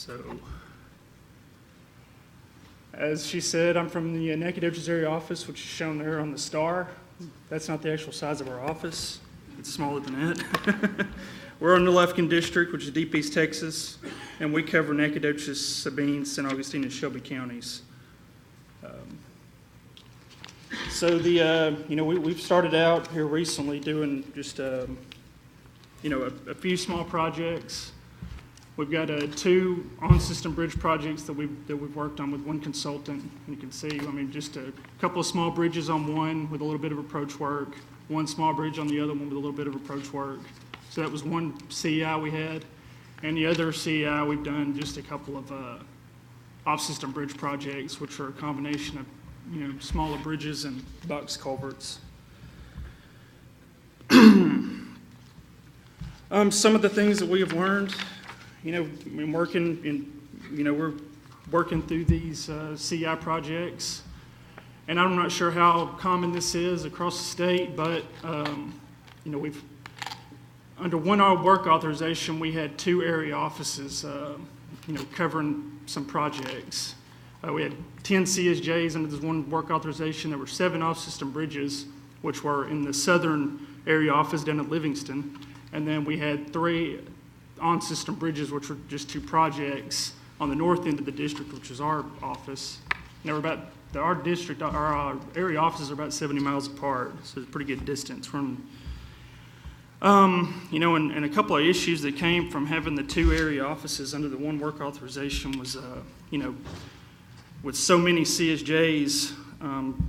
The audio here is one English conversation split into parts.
So, as she said, I'm from the Nacogdoches area office, which is shown there on the star. That's not the actual size of our office. It's smaller than that. We're in the Lufkin District, which is Deep East Texas, and we cover Nacogdoches, Sabine, St. Augustine, and Shelby counties. So we've started out here recently doing just a few small projects. We've got 2 on-system bridge projects that we've worked on with one consultant. You can see, just a couple of small bridges on one with a little bit of approach work, one small bridge on the other one with a little bit of approach work. So that was one CEI we had, and the other CEI we've done just a couple of off-system bridge projects, which are a combination of smaller bridges and box culverts. Some of the things that we have learned, we're working through these CI projects, and I'm not sure how common this is across the state, but we've under one work authorization we had 2 area offices, covering some projects. We had 10 CSJs under this one work authorization. There were 7 off-system bridges, which were in the southern area office down at Livingston. And then we had 3 on-system bridges, which were just 2 projects on the north end of the district, which is our office. And our area offices are about 70 miles apart, so it's a pretty good distance from. And a couple of issues that came from having the 2 area offices under the one work authorization was, with so many CSJs,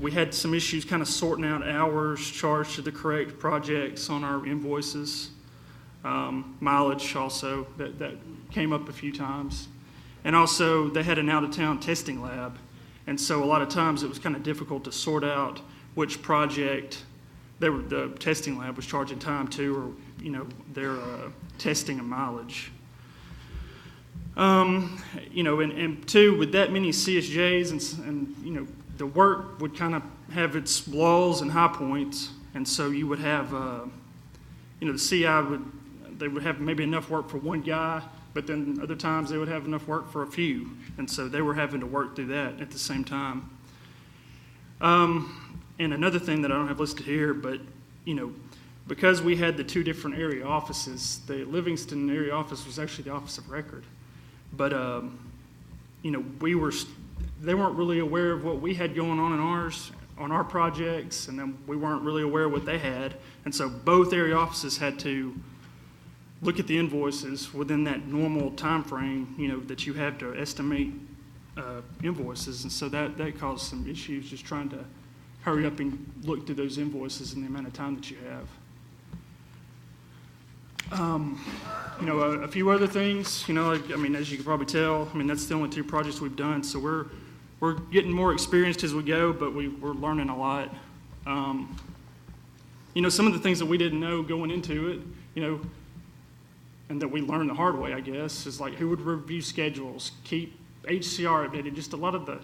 we had some issues kind of sorting out hours charged to the correct projects on our invoices. Mileage also, that came up a few times. And also, they had an out-of-town testing lab. And so a lot of times it was kind of difficult to sort out which project the testing lab was charging time to, or, their testing and mileage. And 2, with that many CSJs and the work would kind of have its lulls and high points, and so you would have, the CI they would have maybe enough work for one guy, but then other times they would have enough work for a few, and so they were having to work through that at the same time. And another thing that I don't have listed here, but because we had the 2 different area offices, the Livingston area office was actually the office of record. But, they weren't really aware of what we had going on on our projects, and then we weren't really aware of what they had. And so both area offices had to look at the invoices within that normal time frame, that you have to estimate invoices. And so that caused some issues just trying to hurry up and look through those invoices in the amount of time that you have. A few other things, as you can probably tell, that's the only 2 projects we've done, so we're getting more experienced as we go, but we're learning a lot. Some of the things that we didn't know going into it, and that we learned the hard way, I guess, is like who would review schedules, keep HCR updated, just a lot of the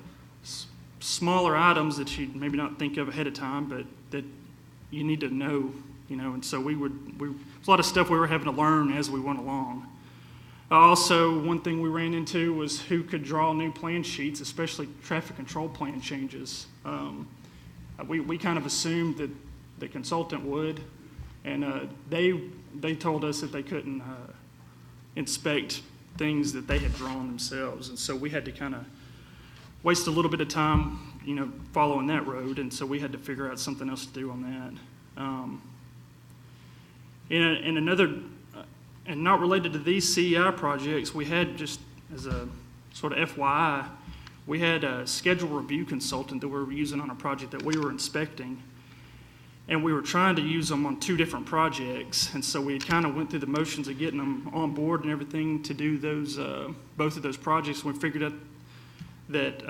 smaller items that you'd maybe not think of ahead of time, but that you need to know, and so there's a lot of stuff we were having to learn as we went along. Also, one thing we ran into was who could draw new plan sheets, especially traffic control plan changes. We kind of assumed that the consultant would, and they told us that they couldn't inspect things that they had drawn themselves, and so we had to kind of waste a little bit of time, following that road, and so we had to figure out something else to do on that. And another, and not related to these CEI projects, we had, just as a sort of FYI, we had a schedule review consultant that we were using on a project that we were inspecting, and we were trying to use them on 2 different projects, and so we kind of went through the motions of getting them on board and everything to do those both of those projects. We figured out that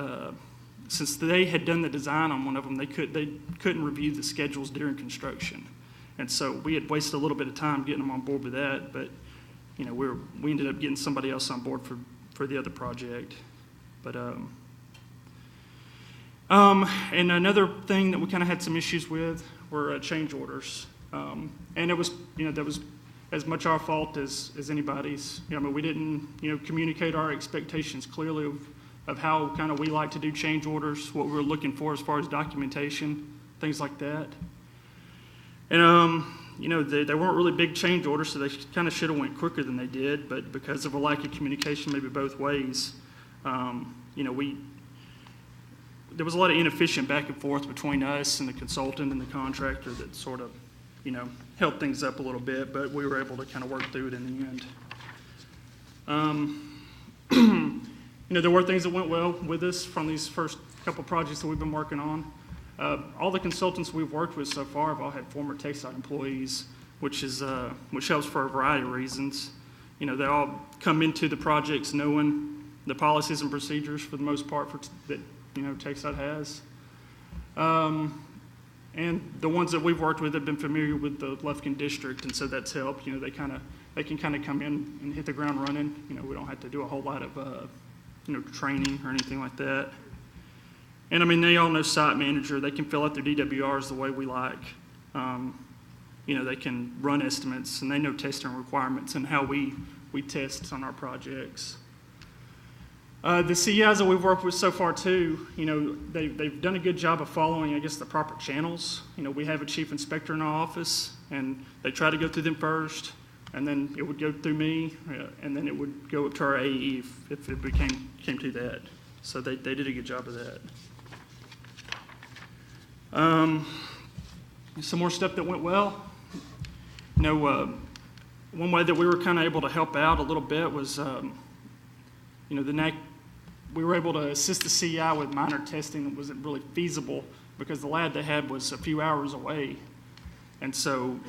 since they had done the design on one of them, they couldn't review the schedules during construction. And so we had wasted a little bit of time getting them on board with that, but we ended up getting somebody else on board for the other project. But and another thing that we kind of had some issues with were change orders, and it was that was as much our fault as anybody's. I mean, we didn't, communicate our expectations clearly of how kind of we like to do change orders, what we were looking for as far as documentation, things like that. And, they weren't really big change orders, so they kind of should have went quicker than they did, but because of a lack of communication maybe both ways, there was a lot of inefficient back and forth between us and the consultant and the contractor that sort of, held things up a little bit, but we were able to kind of work through it in the end. There were things that went well with us from these first couple projects that we've been working on. All the consultants we've worked with so far have all had former TxDOT employees, which helps for a variety of reasons. They all come into the projects knowing the policies and procedures for the most part that TxDOT has. And the ones that we've worked with have been familiar with the Lufkin district, and so that's helped. They can kind of come in and hit the ground running. We don't have to do a whole lot of training or anything like that. And I mean, they all know site manager. They can fill out their DWRs the way we like. They can run estimates, and they know testing requirements and how we test on our projects. The CEIs that we've worked with so far too, they've done a good job of following, I guess, the proper channels. We have a chief inspector in our office, and they try to go through them first, and then it would go through me, and then it would go up to our AE if it came to that. So they did a good job of that. Some more stuff that went well. One way that we were kind of able to help out a little bit was, we were able to assist the CEI with minor testing that wasn't really feasible because the lab they had was a few hours away. And so,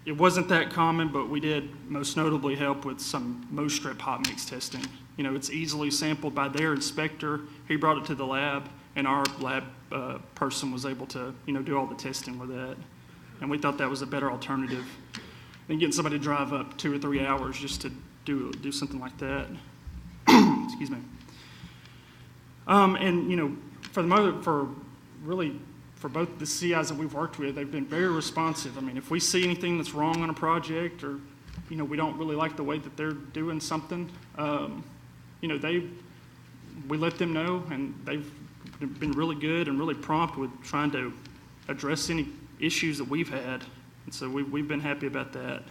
it wasn't that common, but we did most notably help with some most strip hot mix testing. It's easily sampled by their inspector. He brought it to the lab, and our lab person was able to, do all the testing with that. And we thought that was a better alternative than getting somebody to drive up 2 or 3 hours just to do something like that. Excuse me. And for both the CIs that we've worked with, they've been very responsive. I mean, if we see anything that's wrong on a project, or we don't really like the way that they're doing something, we let them know, and they've been really good and really prompt with trying to address any issues that we've had, and so we've been happy about that.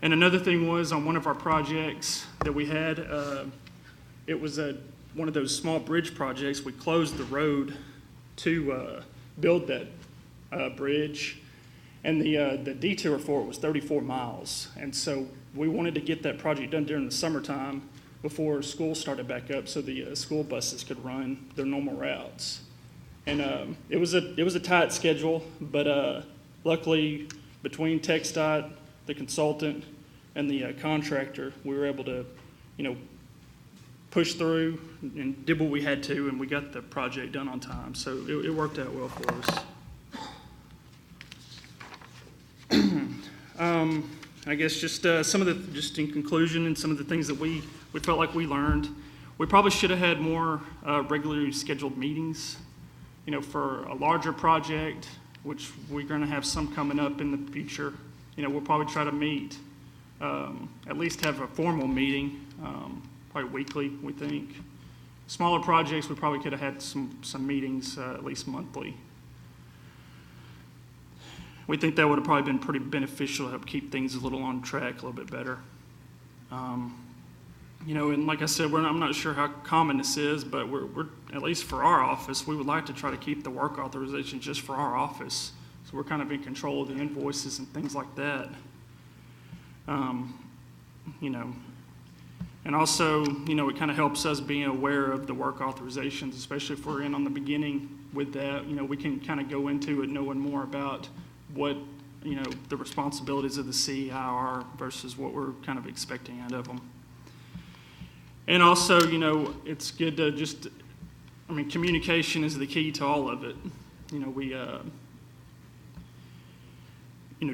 And another thing was on one of our projects that we had, it was one of those small bridge projects. We closed the road to build that bridge, and the detour for it was 34 miles. And so we wanted to get that project done during the summertime before school started back up, so the school buses could run their normal routes. And it was a tight schedule, but luckily between TxDOT, the consultant, and the contractor, we were able to, push through and did what we had to, and we got the project done on time. So it worked out well for us. I guess just in conclusion, and some of the things that we felt like we learned, we probably should have had more regularly scheduled meetings, for a larger project, which we're going to have some coming up in the future. We'll probably try to meet, at least have a formal meeting, probably weekly, we think. Smaller projects, we probably could have had some meetings at least monthly. We think that would have probably been pretty beneficial to help keep things a little on track, a little bit better. And like I said, I'm not sure how common this is, but we're at least for our office, we would like to try to keep the work authorization just for our office. So we're kind of in control of the invoices and things like that. And also, it kind of helps us being aware of the work authorizations, especially if we're in on the beginning with that. We can kind of go into it knowing more about what, the responsibilities of the CEI are versus what we're kind of expecting out of them. And also, it's good to communication is the key to all of it. We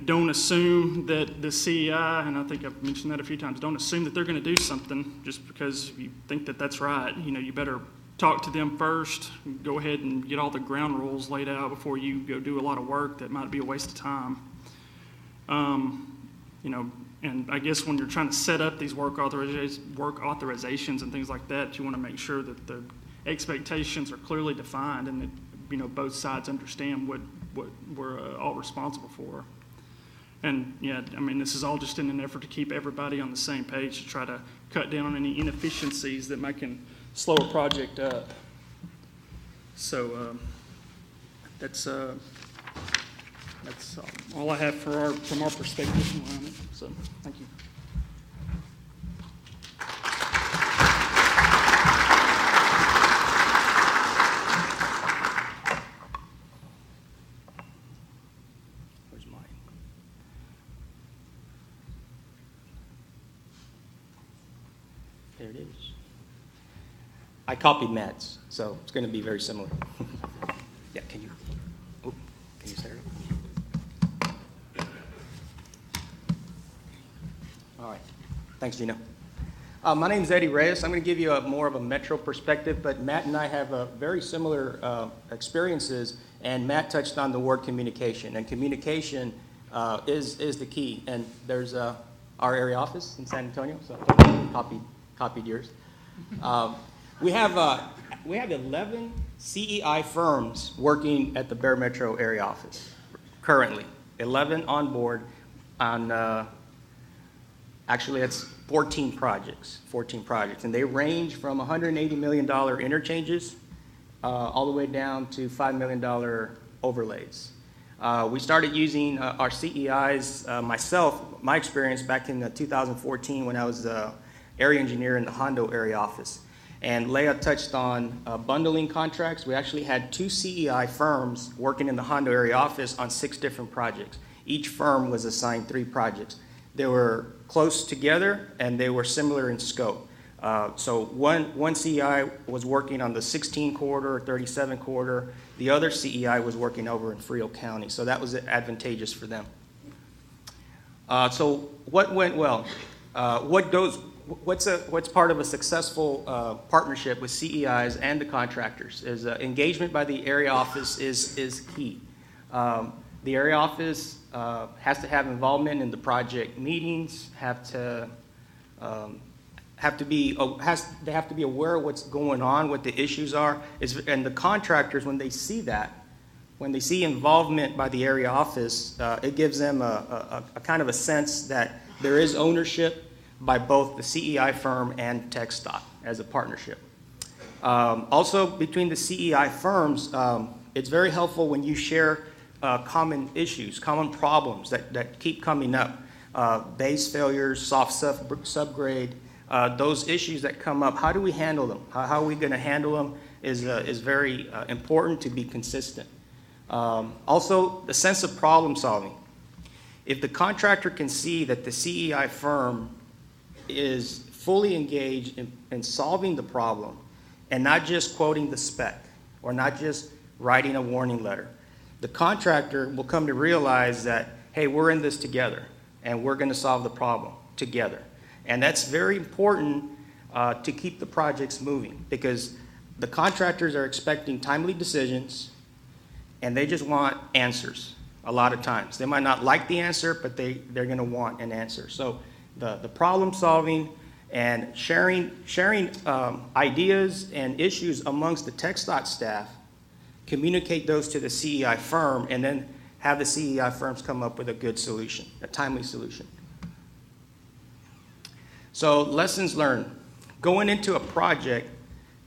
don't assume that the CEI, and I think I've mentioned that a few times, don't assume that they're going to do something just because you think that that's right. You better talk to them first, go ahead and get all the ground rules laid out before you go do a lot of work that might be a waste of time. And I guess when you're trying to set up these work authorizations and things like that, you want to make sure that the expectations are clearly defined and that, both sides understand what we're all responsible for. And yeah, this is all just in an effort to keep everybody on the same page to try to cut down on any inefficiencies that might can slow a project up. So that's all I have from our perspective around it. So thank you. Where's mine? There it is. I copied Matt's, so it's going to be very similar. Yeah, can you set it up? All right. Thanks, Gino. My name is Eddie Reyes. I'm going to give you more of a metro perspective, but Matt and I have very similar experiences, and Matt touched on the word communication, and communication is the key. And there's our area office in San Antonio, so I copied yours. We have 11 CEI firms working at the Bear Metro area office currently. 11 on board on, actually it's 14 projects, and they range from $180 million interchanges all the way down to $5 million overlays. We started using our CEIs, my experience back in 2014 when I was area engineer in the Hondo area office. And Leah touched on bundling contracts. We actually had 2 CEI firms working in the Hondo area office on 6 different projects. Each firm was assigned 3 projects. They were close together and they were similar in scope. So one CEI was working on the 16 corridor, 37 corridor. The other CEI was working over in Frio County. So that was advantageous for them. So what went well? What's part of a successful partnership with CEIs and the contractors is engagement by the area office is key. The area office has to have involvement in the project meetings, they have to be aware of what's going on, what the issues are, and the contractors, when they see involvement by the area office, it gives them a kind of a sense that there is ownership by both the CEI firm and TxDOT as a partnership. Also, between the CEI firms, it's very helpful when you share common issues, common problems that keep coming up. Base failures, soft subgrade, those issues that come up, how do we handle them? How are we going to handle them is very important to be consistent. Also, the sense of problem solving. If the contractor can see that the CEI firm is fully engaged in solving the problem and not just quoting the spec or not just writing a warning letter, the contractor will come to realize that, hey, we're in this together and we're going to solve the problem together. And that's very important to keep the projects moving, because the contractors are expecting timely decisions and they just want answers a lot of times. They might not like the answer, but they're going to want an answer. So the problem solving and sharing ideas and issues amongst the TxDOT staff, communicate those to the CEI firm, and then have the CEI firms come up with a good solution, a timely solution. So lessons learned. Going into a project,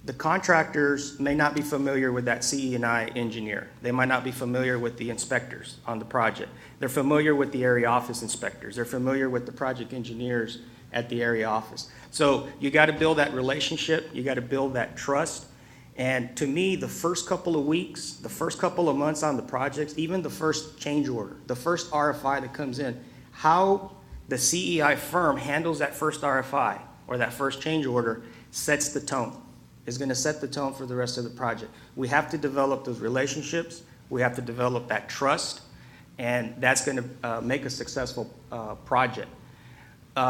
the contractors may not be familiar with that CE&I engineer. They might not be familiar with the inspectors on the project. They're familiar with the area office inspectors. They're familiar with the project engineers at the area office. So you got to build that relationship. You got to build that trust. And to me, the first couple of weeks, the first couple of months on the projects, even the first change order, the first RFI that comes in, how the CEI firm handles that first RFI or that first change order sets the tone. Is going to set the tone for the rest of the project. We have to develop those relationships. We have to develop that trust, and that's going to make a successful project.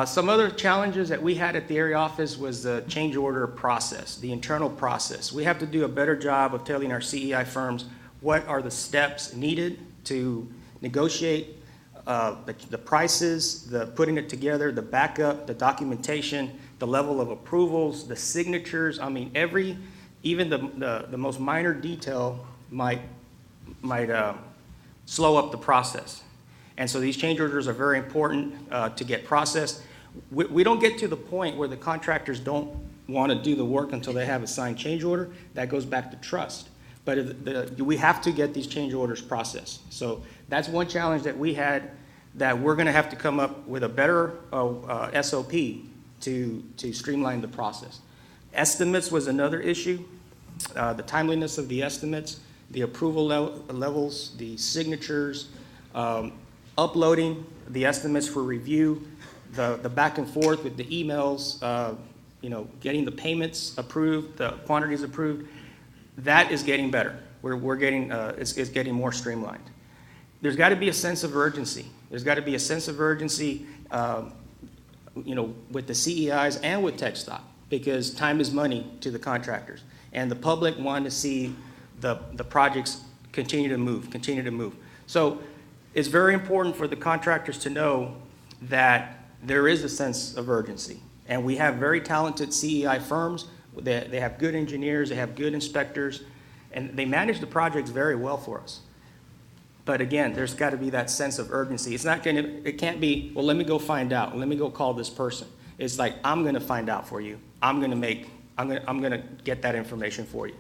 Some other challenges that we had at the area office was the change order process, the internal process. We have to do a better job of telling our CEI firms what are the steps needed to negotiate the prices, the putting it together, the backup, the documentation, the level of approvals, the signatures. I mean, even the most minor detail might slow up the process. And so these change orders are very important to get processed. We don't get to the point where the contractors don't want to do the work until they have a signed change order. That goes back to trust. But we have to get these change orders processed. So that's one challenge that we had, that we're going to have to come up with a better SOP to streamline the process. Estimates was another issue. The timeliness of the estimates, the approval levels, the signatures, uploading the estimates for review, the back and forth with the emails, getting the payments approved, the quantities approved. That is getting better. We're getting, it's getting more streamlined. There's got to be a sense of urgency. There's got to be a sense of urgency, with the CEIs and with TxDOT, because time is money to the contractors. And the public want to see the projects continue to move. So it's very important for the contractors to know that there is a sense of urgency. And we have very talented CEI firms. They have good engineers, they have good inspectors, and they manage the projects very well for us. But again, there's got to be that sense of urgency. It can't be, well, let me go find out. Let me go call this person. It's like, I'm going to find out for you. I'm going to get that information for you.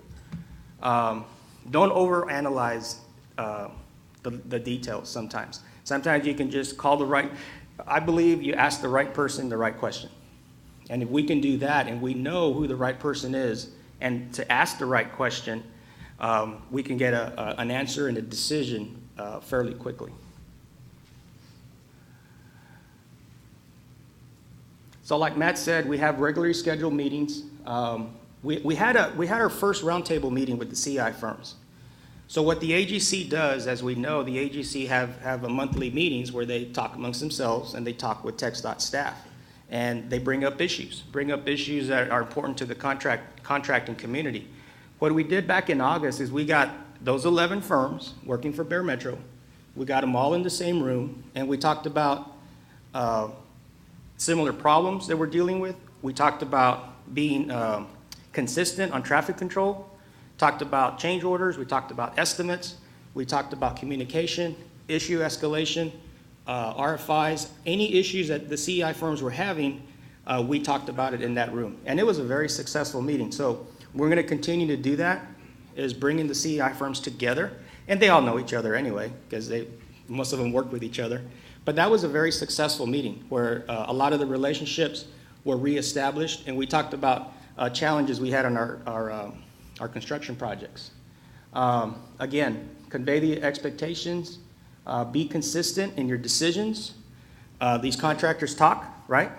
Don't overanalyze the details sometimes. Sometimes you can just call I believe you ask the right person the right question. And if we can do that and we know who the right person is and to ask the right question, we can get an answer and a decision fairly quickly. So like Matt said, we have regularly scheduled meetings. We had our first roundtable meeting with the CI firms. So what the AGC does, as we know, the AGC have a monthly meetings where they talk amongst themselves and they talk with TxDOT staff. And they bring up issues that are important to the contracting community. What we did back in August is we got those 11 firms working for Bear Metro. We got them all in the same room, and we talked about similar problems that we're dealing with. We talked about being consistent on traffic control, talked about change orders, we talked about estimates, we talked about communication, issue escalation, RFIs, any issues that the CEI firms were having, we talked about it in that room. And it was a very successful meeting. So we're going to continue to do that, is bringing the CEI firms together. And they all know each other anyway, because most of them work with each other. But that was a very successful meeting where a lot of the relationships were reestablished, and we talked about challenges we had on our construction projects. Again, convey the expectations. Be consistent in your decisions. These contractors talk, right?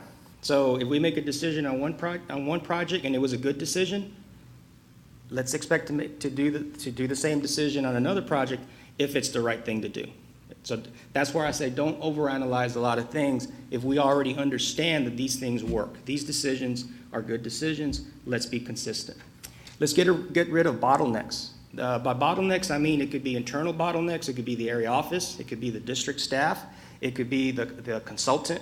So if we make a decision on one project and it was a good decision, let's expect to do the same decision on another project if it's the right thing to do. So that's where I say don't overanalyze a lot of things if we already understand that these things work. These decisions are good decisions. Let's be consistent. Let's get rid of bottlenecks. By bottlenecks, I mean it could be internal bottlenecks, it could be the area office, it could be the district staff, it could be the consultant.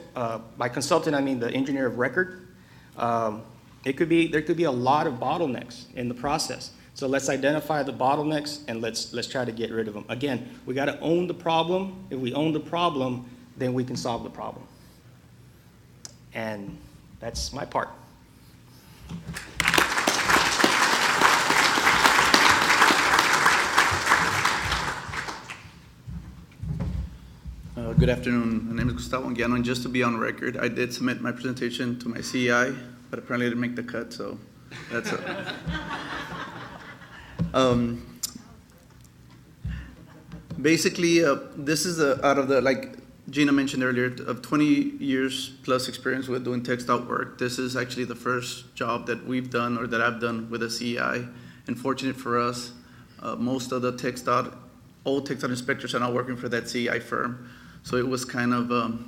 By consultant, I mean the engineer of record. There could be a lot of bottlenecks in the process. So let's identify the bottlenecks and let's try to get rid of them. Again, we got to own the problem. If we own the problem, then we can solve the problem. And that's my part. Good afternoon. My name is Gustavo Anguiano, and just to be on record, I did submit my presentation to my CEI, but apparently it didn't make the cut, so that's it. Basically, this is out of the, like Gina mentioned earlier, of 20 years plus experience with doing TxDOT work. This is actually the first job that we've done or that I've done with a CEI. And fortunate for us, most of the old TxDOT inspectors are now working for that CEI firm. So it was kind of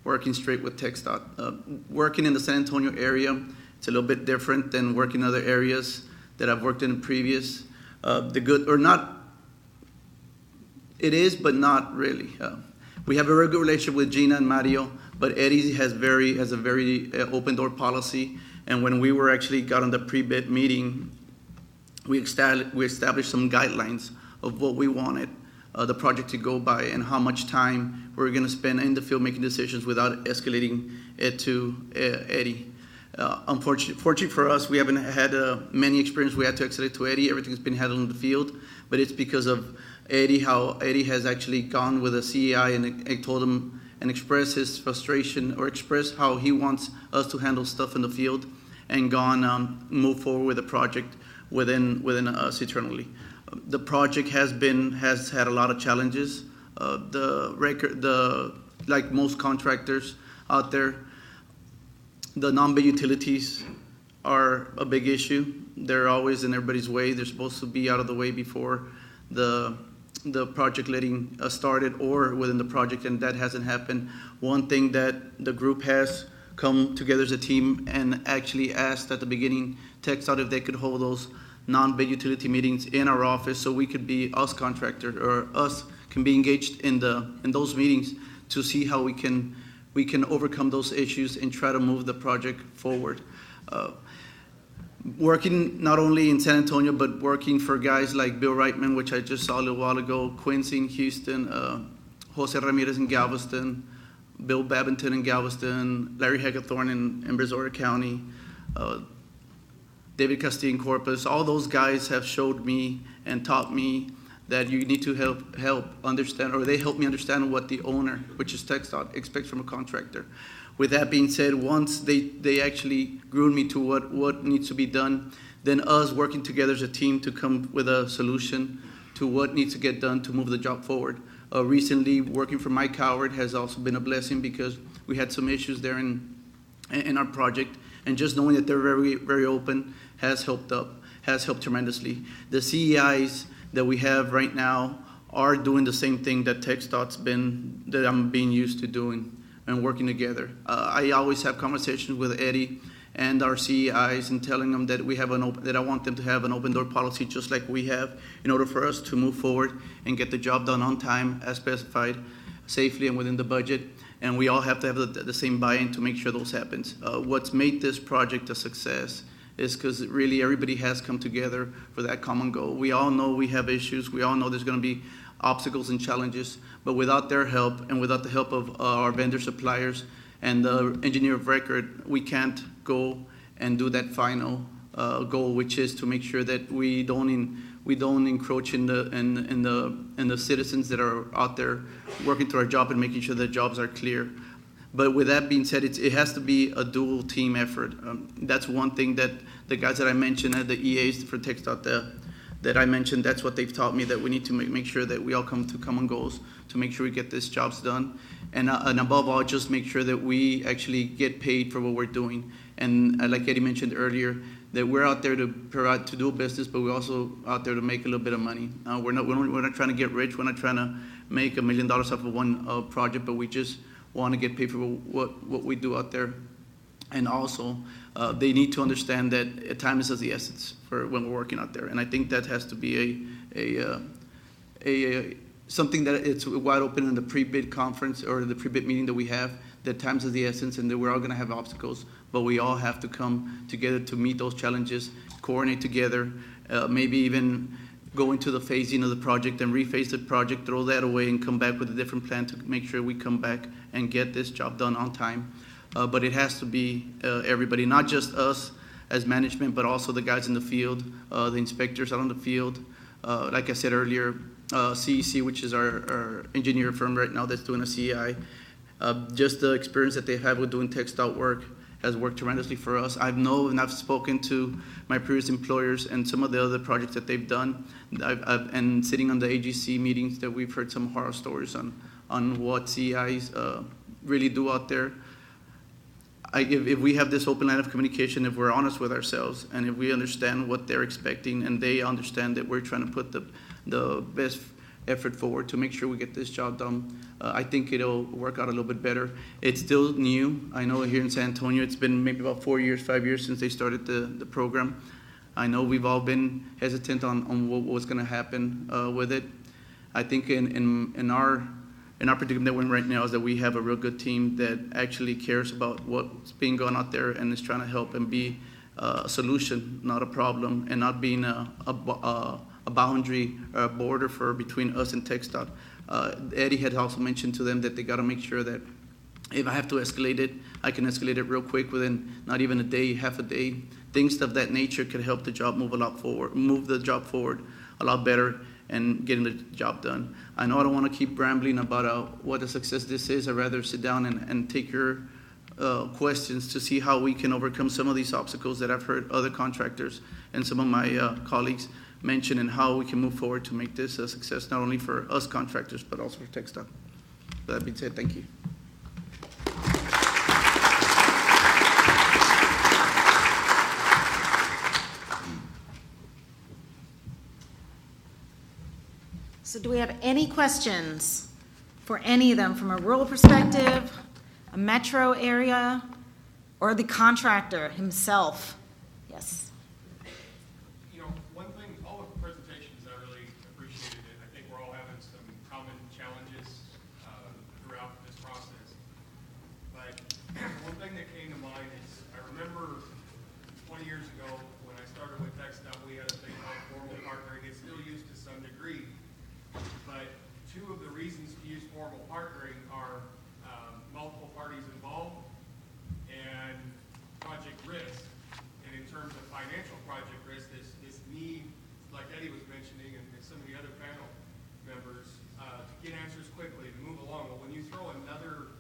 working straight with TxDOT. Working in the San Antonio area, it's a little bit different than working in other areas that I've worked in previous. The good, or not, it is, but not really. We have a very good relationship with Gina and Mario, but Eddie has a very open door policy. And when we were actually got on the pre-bid meeting, we established some guidelines of what we wanted the project to go by and how much time we're going to spend in the field making decisions without escalating it to Eddie. Fortunately for us, we haven't had many experience. We had to escalate to Eddie. Everything's been handled in the field, but it's because of Eddie, how Eddie has actually gone with a CEI and told him and expressed his frustration or expressed how he wants us to handle stuff in the field and move forward with the project within us eternally. The project has had a lot of challenges. Like most contractors out there, the non-bid utilities are a big issue. They're always in everybody's way. They're supposed to be out of the way before the project letting started or within the project, and that hasn't happened. One thing that the group has come together as a team and actually asked at the beginning TxDOT if they could hold those non-bid utility meetings in our office so we could be, us contractor or us can be engaged in those meetings to see how we can overcome those issues and try to move the project forward. Working not only in San Antonio, but working for guys like Bill Reitman, which I just saw a little while ago, Quincy in Houston, Jose Ramirez in Galveston, Bill Babington in Galveston, Larry Hagethorn in Brazoria County, David Castillo in Corpus. All those guys have showed me and taught me that you need to help understand, or they help me understand what the owner, which is TxDOT, expects from a contractor. With that being said, once they actually groomed me to what needs to be done, then us working together as a team to come with a solution to what needs to get done to move the job forward. Recently, working for Mike Howard has also been a blessing because we had some issues there in our project, and just knowing that they're very, very open has helped tremendously. The CEIs that we have right now are doing the same thing that that I'm being used to doing and working together. I always have conversations with Eddie and our CEIs and telling them that that I want them to have an open door policy just like we have in order for us to move forward and get the job done on time as specified, safely and within the budget. And we all have to have the same buy-in to make sure those happens. What's made this project a success is because really everybody has come together for that common goal. We all know we have issues. We all know there's going to be obstacles and challenges, but without their help and without the help of our vendor suppliers and the engineer of record, we can't go and do that final goal, which is to make sure that we don't encroach in the citizens that are out there working through our job and making sure that jobs are clear. But with that being said, it has to be a dual team effort. That's one thing that the guys that I mentioned at the EAs for TxDOT that I mentioned, that's what they've taught me, that we need to make sure that we all come to common goals to make sure we get this jobs done. And above all, just make sure that we actually get paid for what we're doing. And like Eddie mentioned earlier, that we're out there to do business, but we're also out there to make a little bit of money. We're not trying to get rich. We're not trying to make $1 million off of one project, but we just want to get paid for what we do out there. And also, they need to understand that time is of the essence for when we're working out there. And I think that has to be something that it's wide open in the pre-bid conference or the pre-bid meeting that we have, that time's of the essence and that we're all going to have obstacles, but we all have to come together to meet those challenges, coordinate together, maybe even go into the phasing of the project and rephase the project, throw that away and come back with a different plan to make sure we come back and get this job done on time. But it has to be everybody, not just us as management, but also the guys in the field, the inspectors out on the field. Like I said earlier, CEC, which is our engineer firm right now that's doing a CEI, just the experience that they have with doing TxDOT work has worked tremendously for us. I've spoken to my previous employers and some of the other projects that they've done, and sitting on the AGC meetings that we've heard some horror stories on what CEIs really do out there. If we have this open line of communication, if we're honest with ourselves, and if we understand what they're expecting, and they understand that we're trying to put the best effort forward to make sure we get this job done, I think it'll work out a little bit better. It's still new. I know here in San Antonio, it's been maybe about 5 years since they started the program. I know we've all been hesitant on what was going to happen with it. I think in our in our predicament that we're in right now is that we have a real good team that actually cares about what's being gone out there and is trying to help and be a solution, not a problem, and not being a boundary, a border for between us and TxDOT. Eddie had also mentioned to them that they got to make sure that if I have to escalate it, I can escalate it real quick within not even a day, half a day. Things of that nature could help the job move the job forward a lot better and getting the job done. I know I don't want to keep rambling about what a success this is. I'd rather sit down and take your questions to see how we can overcome some of these obstacles that I've heard other contractors and some of my colleagues mention, and how we can move forward to make this a success, not only for us contractors, but also for TxDOT. That being said, thank you. So do we have any questions for any of them from a rural perspective, a metro area, or the contractor himself? Yes. You know, one thing, all of the presentations, I really appreciated it. I think we're all having some common challenges throughout this process. But one thing that came to mind is, I remember 20 years ago when I started with TxDOT, we had a thing called formal partnering. It's still used to some degree. But two of the reasons to use formal partnering are multiple parties involved and project risk. And in terms of financial project risk, this need, like Eddie was mentioning, and some of the other panel members, to get answers quickly, to move along. Well, when you throw another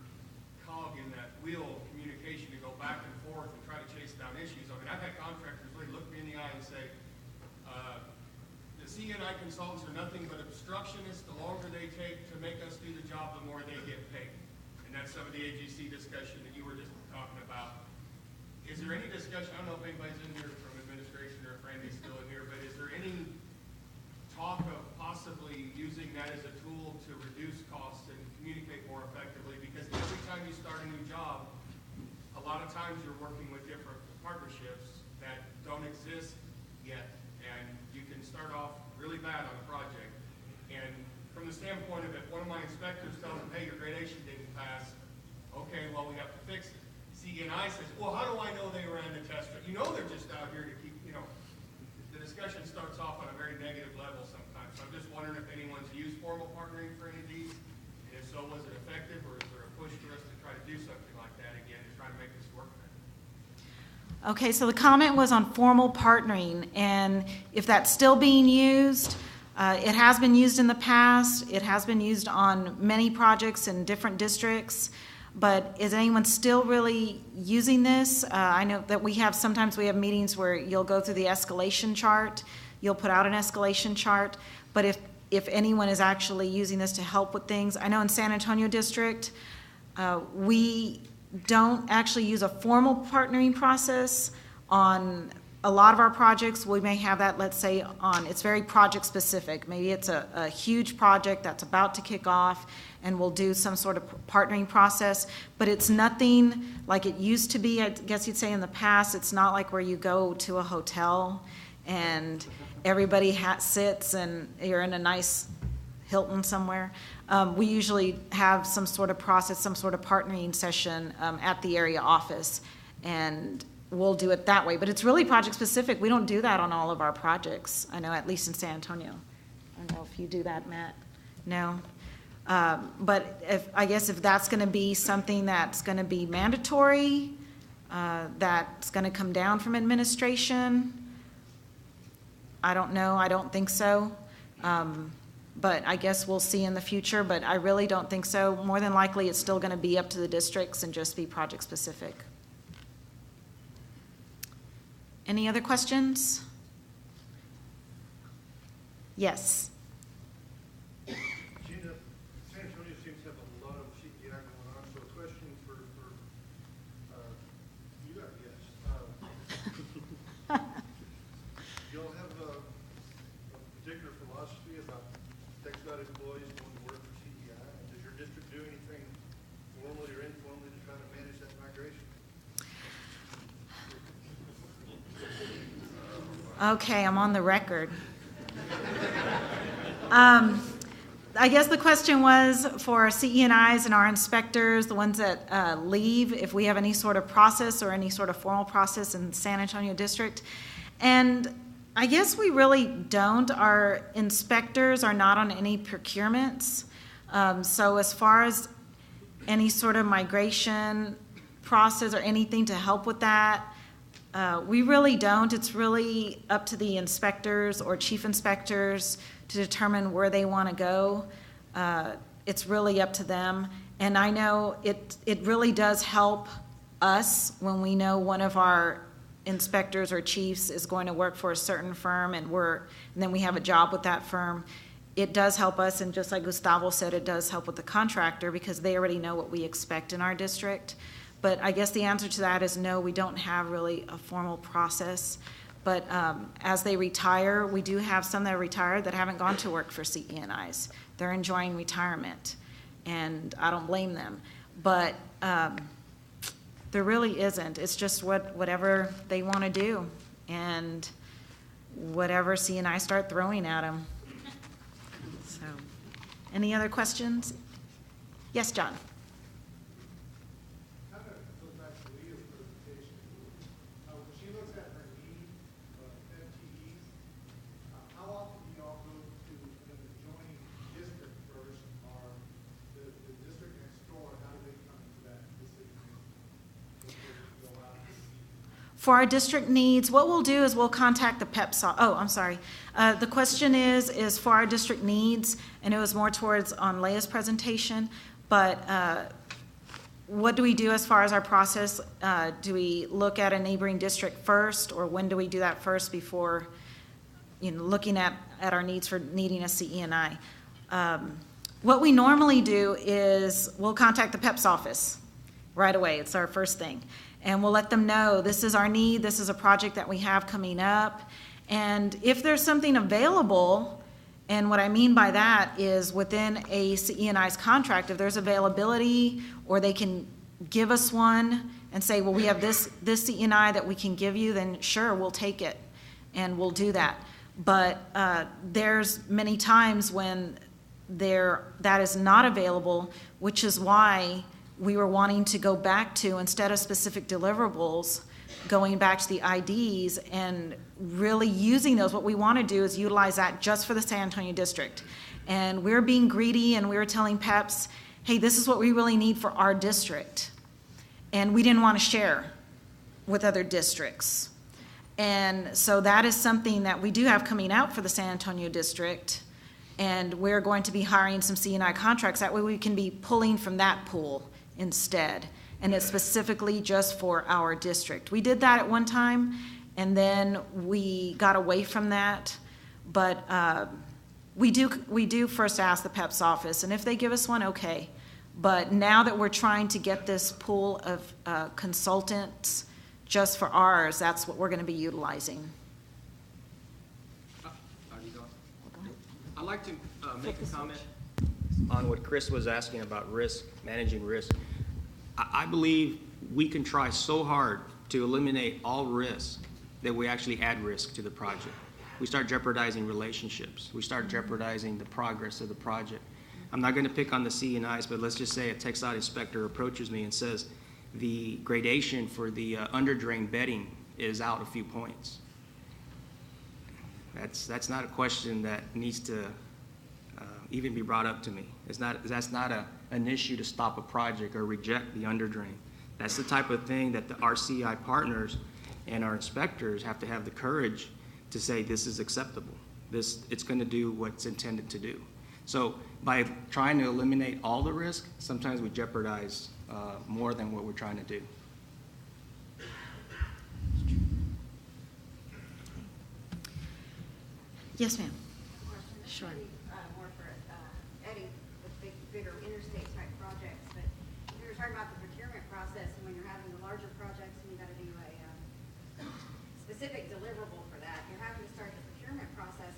cog in that wheel of communication to go back and forth and try to chase down issues, I mean, I've had contractors really look me in the eye and say, the CNI consultants are nothing but obstructionists. The longer they take to make us do the job, the more they get paid. And that's some of the AGC discussion that you were just talking about. Is there any discussion, I don't know if anybody's in here from administration or if Randy's still in here, but is there any talk of possibly using that as a tool to reduce costs and communicate more effectively? Because every time you start a new job, a lot of times you're working with different partnerships that don't exist yet. And you can start off really bad on a project. And from the standpoint of if one of my inspectors tells them, hey, your gradation didn't pass, okay, well, we have to fix it. CNI says, well, how do I know they ran the test? You know they're just out here to keep, the discussion starts off on a very negative level sometimes. So I'm just wondering if anyone's used formal partnering for any of these, and if so, was it effective, or is there a push for us to try to do something like that again to try to make this work better? Okay, so the comment was on formal partnering, and if that's still being used, it has been used in the past. It has been used on many projects in different districts, but is anyone still really using this? I know that sometimes we have meetings where you'll go through the escalation chart, you'll put out an escalation chart, but if anyone is actually using this to help with things, I know in San Antonio District, we don't actually use a formal partnering process on a lot of our projects. We may have that, let's say, it's very project specific. Maybe it's a huge project that's about to kick off, and we'll do some sort of partnering process, but it's nothing like it used to be, I guess you'd say, in the past. It's not like where you go to a hotel and everybody sits and you're in a nice Hilton somewhere. We usually have some sort of process, some sort of partnering session at the area office, and we'll do it that way. But it's really project specific. We don't do that on all of our projects. I know, at least in San Antonio. I don't know if you do that, Matt. No. But I guess if that's going to be something that's going to be mandatory, that's going to come down from administration, I don't know. I don't think so. But I guess we'll see in the future, but I really don't think so. More than likely, it's still going to be up to the districts and just be project specific. Any other questions? Yes. Gina, San Antonio seems to have a lot of CPI going on, so a question for you, I guess. Do y'all have a particular philosophy about TxDOT employees going to work for CPI? Does your district do anything formally or informally to try to manage that migration? Okay, I'm on the record. I guess the question was for our CE&Is and our inspectors, the ones that leave, if we have any sort of process or any sort of formal process in San Antonio District. And I guess we really don't. Our inspectors are not on any procurements. So as far as any sort of migration process or anything to help with that, we really don't. It's really up to the inspectors or chief inspectors to determine where they want to go. It's really up to them. And I know it really does help us when we know one of our inspectors or chiefs is going to work for a certain firm and then we have a job with that firm. It does help us, and just like Gustavo said, it does help with the contractor because they already know what we expect in our district. But I guess the answer to that is no, we don't have really a formal process. But as they retire, we do have some that are retired that haven't gone to work for CE&Is. They're enjoying retirement, and I don't blame them. But there really isn't. It's just whatever they want to do, and whatever CE&I start throwing at them. So, any other questions? Yes, John. For our district needs, what we'll do is we'll contact the PEPS. Oh, I'm sorry. The question is for our district needs, and it was more towards on Leia's presentation, but what do we do as far as our process? Do we look at a neighboring district first, or when do we do that first before looking at our needs for needing a CE&I? What we normally do is we'll contact the PEPS office right away. It's our first thing. And we'll let them know this is our need, this is a project that we have coming up. And if there's something available, and what I mean by that is within a CE&I's contract, if there's availability or they can give us one and say, well, we have this CE&I that we can give you, then sure, we'll take it and we'll do that. But there's many times when that is not available, which is why we were wanting to go back to, instead of specific deliverables, going back to the IDs and really using those. What we want to do is utilize that just for the San Antonio District. And we're being greedy, and we were telling PEPS, hey, this is what we really need for our district. And we didn't want to share with other districts. And so that is something that we do have coming out for the San Antonio District. And we're going to be hiring some C&I contracts. That way we can be pulling from that pool instead, and it's specifically just for our district. We did that at one time, and then we got away from that, but we do first ask the PEPS office, and if they give us one, okay. But now that we're trying to get this pool of consultants just for ours, that's what we're going to be utilizing. I'd like to make a comment on what Chris was asking about risk, managing risk. I believe we can try so hard to eliminate all risk that we actually add risk to the project. We start jeopardizing relationships. We start jeopardizing the progress of the project. I'm not going to pick on the C&Is, but let's just say a TxDOT inspector approaches me and says the gradation for the under-drain bedding is out a few points. That's not a question that needs to even be brought up to me. That's not an issue to stop a project or reject the underdrain. That's the type of thing that the RCI partners and our inspectors have to have the courage to say this is acceptable. It's going to do what's intended to do. So by trying to eliminate all the risk, sometimes we jeopardize more than what we're trying to do. Yes, ma'am. Sure. More for Eddie, with bigger interstate type projects, but you were talking about the procurement process, and when you're having the larger projects and you got to do a specific deliverable for that, you're having to start the procurement process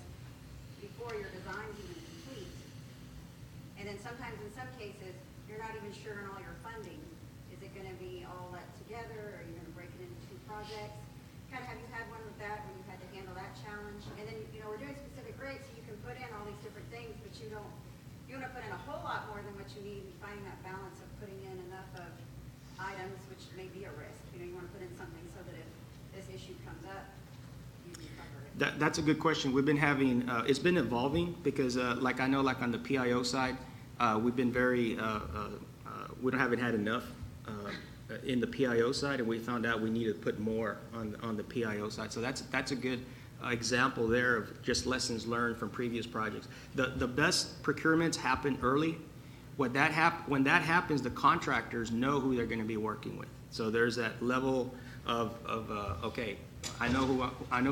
before your design's even complete. And then sometimes, in some cases, you're not even sure on all your funding. Is it going to be all let together, or are you going to break it into two projects? Kind of, have you had one with that when you had to handle that challenge? And then, we're doing specific rates, so you can put in all these different things, but you don't you wanna put in a whole lot more than what you need, and finding that balance of putting in enough of items, which may be a risk. You know, you wanna put in something so that if this issue comes up, you can cover it. That's a good question. We've been having, it's been evolving because like I know like on the PIO side, we've been very, we haven't had enough in the PIO side, and we found out we needed to put more on the PIO side. So that's a good example there of just lessons learned from previous projects. The best procurements happen early. When that happens, the contractors know who they're going to be working with. So there's that level of okay, I know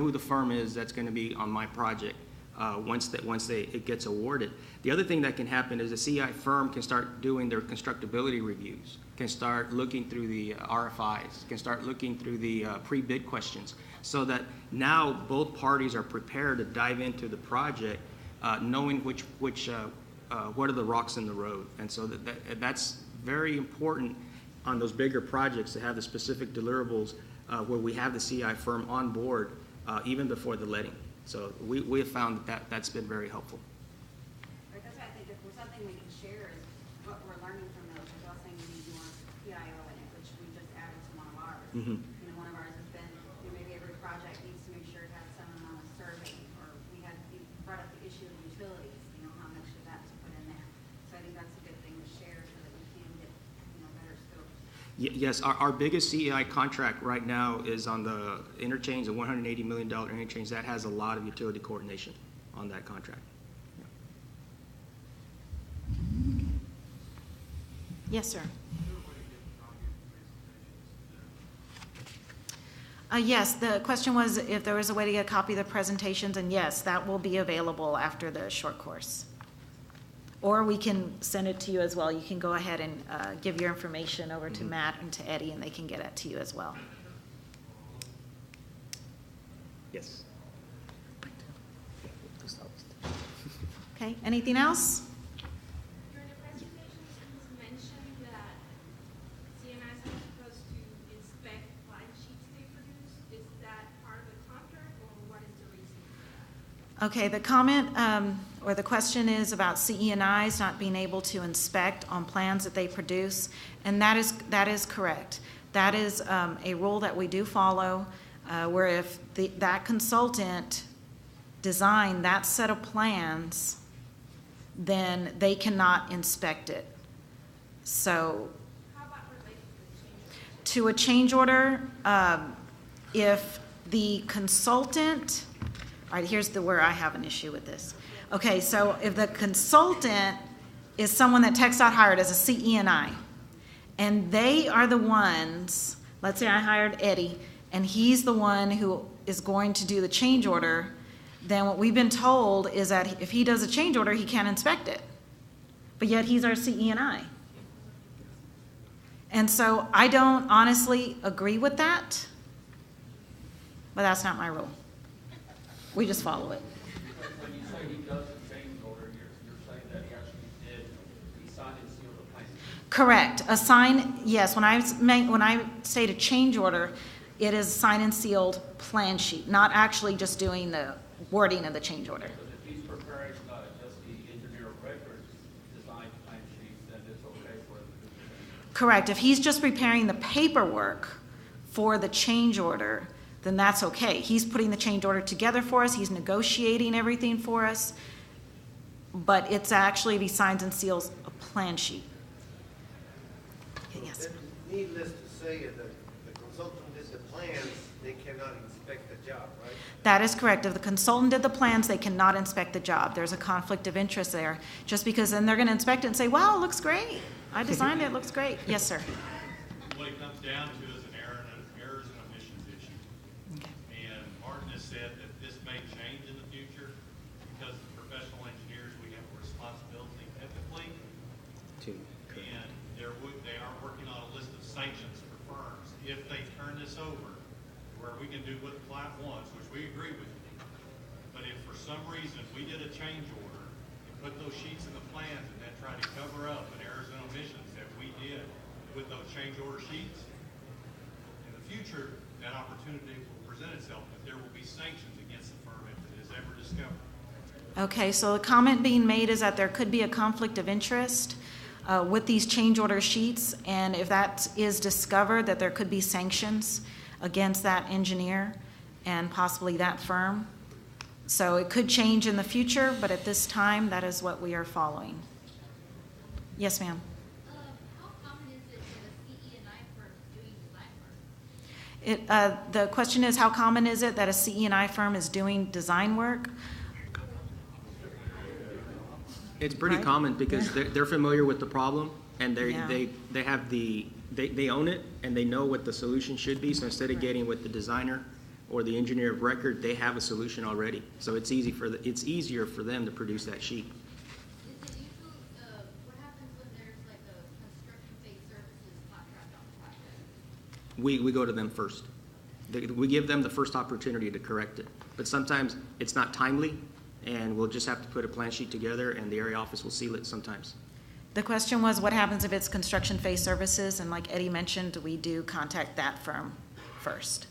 who the firm is that's going to be on my project once it gets awarded. The other thing that can happen is the CI firm can start doing their constructability reviews, can start looking through the RFIs, can start looking through the pre-bid questions, so that now both parties are prepared to dive into the project, knowing what are the rocks in the road. And so that's very important on those bigger projects to have the specific deliverables where we have the CI firm on board even before the letting. So we have found that's been very helpful. Right, that's why I think if there's something we can share is what we're learning from those. Like I was saying, we need more PIO in it, which we just added to one of ours. Mhm. You know, one of ours has been, you know, maybe every project needs to make sure it has some amount of survey, or you brought up the issue of utilities, you know, how much of that to put in there. So I think that's a good thing to share so that we can get, you know, better scopes. Yes, our biggest CEI contract right now is on the interchange, the $180 million interchange. That has a lot of utility coordination on that contract. Yes, sir. Yes, the question was if there was a way to get a copy of the presentations, and yes, that will be available after the short course. Or we can send it to you as well. You can go ahead and give your information over to Matt and to Eddie, and they can get it to you as well. Yes. Okay, anything else? During the presentations, you mentioned that CNIs are supposed to inspect line sheets they produce. Is that part of the contract, or what is the reason for that? Okay, the comment or the question is about CE&Is not being able to inspect on plans that they produce, and that is correct. That is a rule that we do follow, where if that consultant designed that set of plans, then they cannot inspect it. So How about related to the change to a change order, if the consultant, all right, here's where I have an issue with this. Okay, so if the consultant is someone that TxDOT hired as a CE&I, and they are the ones, let's say I hired Eddie, and he's the one who is going to do the change order, then what we've been told is that if he does a change order, he can't inspect it. But yet he's our CE&I. And so I don't honestly agree with that, but that's not my rule. We just follow it. When you say he does a change order, you're saying that he actually he signed and sealed the plan? Correct. A sign, yes, when I state a change order, it is a sign and sealed plan sheet, not actually just doing the wording of the change order. Because if he's preparing just the engineer of record design plan sheet, then it's okay for him to do the change order. Correct. If he's just preparing the paperwork for the change order, then that's okay. He's putting the change order together for us. He's negotiating everything for us. But it's actually, if he signs and seals a plan sheet. Okay, yes. Needless to say, if the consultant did the plans, they cannot inspect the job, right? That is correct. If the consultant did the plans, they cannot inspect the job. There's a conflict of interest there. Just because then they're going to inspect it and say, wow, it looks great. I designed it, it looks great. Yes, sir. What it comes down to is an errors and omissions issue. Okay. And Martin has said that this may change in the future because as professional engineers, we have a responsibility ethically. And they are working on a list of sanctions for firms if they turn this over, where we can do what the plat wants, which we agree with you. But if for some reason we did a change order and put those sheets in the plans and then tried to cover up an errors and omissions that we did with those change order sheets, in the future, that opportunity will present itself, but there will be sanctions against the firm if it is ever discovered. Okay, so the comment being made is that there could be a conflict of interest with these change order sheets, and if that is discovered, that there could be sanctions against that engineer and possibly that firm. So it could change in the future, but at this time, that is what we are following. Yes, ma'am. How common is it that a CE&I firm is doing design work? The question is, how common is it that a CE&I firm is doing design work? It's pretty Right. common because they're familiar with the problem and Yeah. they have they own it and they know what the solution should be. So instead of getting with the designer or the engineer of record, they have a solution already. So it's easier for them to produce that sheet. Is it usually, what happens when there's like a construction-based services contract on the project? We go to them first. We give them the first opportunity to correct it. But sometimes it's not timely, and we'll just have to put a plan sheet together, and the area office will seal it sometimes. The question was, what happens if it's construction phase services? And like Eddie mentioned, we do contact that firm first.